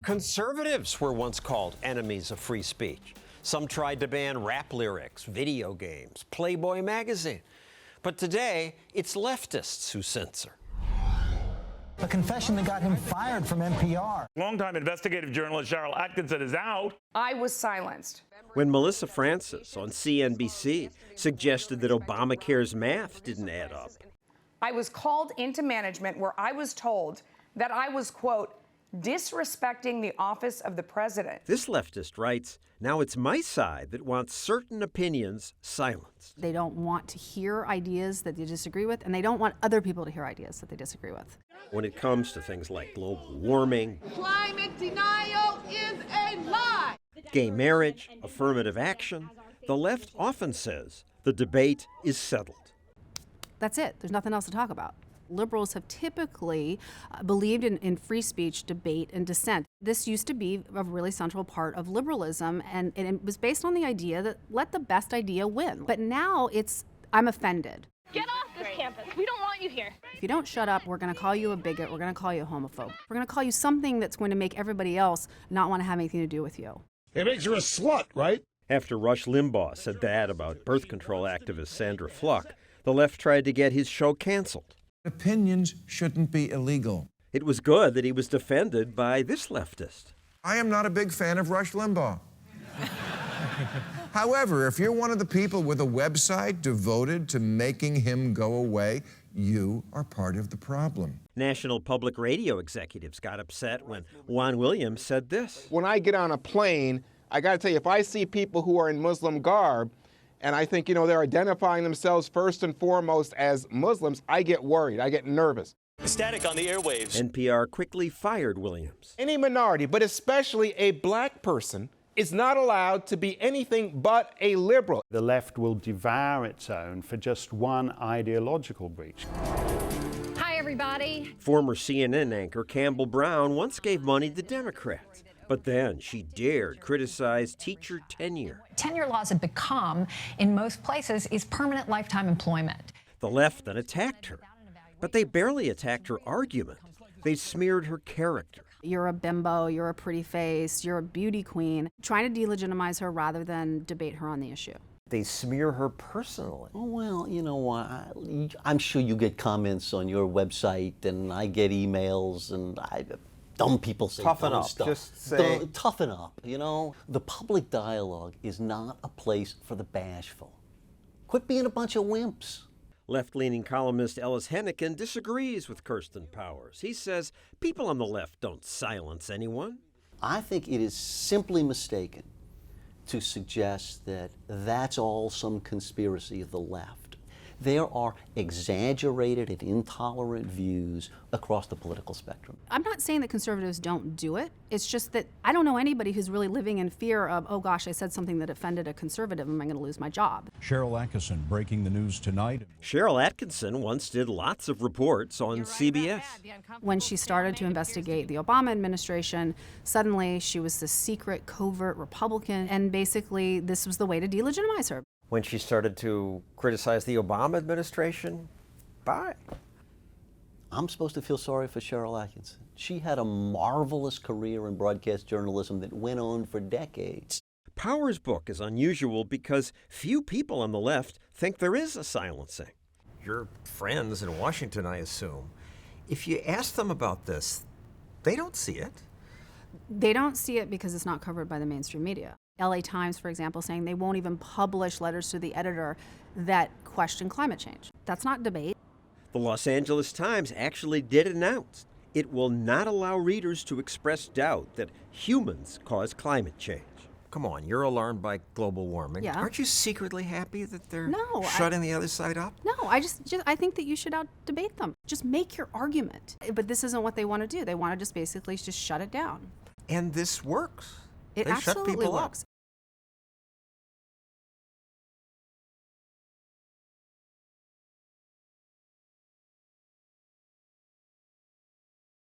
Conservatives were once called enemies of free speech. Some tried to ban rap lyrics, video games, Playboy magazine. But today, it's leftists who censor. A confession that got him fired from NPR. Longtime investigative journalist Cheryl Atkinson is out. I was silenced. When Melissa Francis on CNBC suggested that Obamacare's math didn't add up. I was called into management where I was told that I was, quote, disrespecting the office of the president. This leftist writes, now it's my side that wants certain opinions silenced. They don't want to hear ideas that they disagree with, and they don't want other people to hear ideas that they disagree with. When it comes to things like global warming, climate denial is a lie. Gay marriage, affirmative action, the left often says the debate is settled. That's it. There's nothing else to talk about. Liberals have typically believed in free speech, debate, and dissent. This used to be a really central part of liberalism, and it was based on the idea that let the best idea win. But now it's, I'm offended. Get off this campus. We don't want you here. If you don't shut up, we're going to call you a bigot. We're going to call you a homophobe. We're going to call you something that's going to make everybody else not want to have anything to do with you. It makes you a slut, right? After Rush Limbaugh said that about birth control activist Sandra Fluck, the left tried to get his show canceled. Opinions shouldn't be illegal. It was good that he was defended by this leftist. I am not a big fan of Rush Limbaugh. However, if you're one of the people with a website devoted to making him go away, you are part of the problem. National Public Radio executives got upset when Juan Williams said this. When I get on a plane, I got to tell you, if I see people who are in Muslim garb, and I think, they're identifying themselves first and foremost as Muslims, I get worried. I get nervous. Static on the airwaves. NPR quickly fired Williams. Any minority, but especially a black person, is not allowed to be anything but a liberal. The left will devour its own for just one ideological breach. Hi, everybody. Former CNN anchor Campbell Brown once gave money to Democrats. But then she dared criticize teacher tenure. Tenure laws have become, in most places, is permanent lifetime employment. The left then attacked her. But they barely attacked her argument. They smeared her character. You're a bimbo, you're a pretty face, you're a beauty queen, trying to delegitimize her rather than debate her on the issue. They smear her personally. Oh, well, I'm sure you get comments on your website, and I get emails, and dumb people say toughen dumb up. stuff. Just say toughen up. The public dialogue is not a place for the bashful. Quit being a bunch of wimps. Left-leaning columnist Ellis Hennigan disagrees with Kirsten Powers. He says people on the left don't silence anyone. I think it is simply mistaken to suggest that that's all some conspiracy of the left. There are exaggerated and intolerant views across the political spectrum. I'm not saying that conservatives don't do it. It's just that I don't know anybody who's really living in fear of, oh gosh, I said something that offended a conservative, am I going to lose my job? Cheryl Atkinson breaking the news tonight. Cheryl Atkinson once did lots of reports on CBS. When she started to investigate the Obama administration, suddenly she was this secret, covert Republican, and basically this was the way to delegitimize her. When she started to criticize the Obama administration, bye. I'm supposed to feel sorry for Cheryl Atkinson. She had a marvelous career in broadcast journalism that went on for decades. Powers' book is unusual because few people on the left think there is a silencing. Your friends in Washington, I assume, if you ask them about this, they don't see it. They don't see it because it's not covered by the mainstream media. LA Times, for example, saying they won't even publish letters to the editor that question climate change. That's not debate. The Los Angeles Times actually did announce it will not allow readers to express doubt that humans cause climate change. Come on, you're alarmed by global warming. Yeah. Aren't you secretly happy that they're No, shutting the other side up? No, I think that you should out-debate them. Just make your argument. But this isn't what they want to do. They want to just basically just shut it down. And this works. It they shut absolutely people works. up.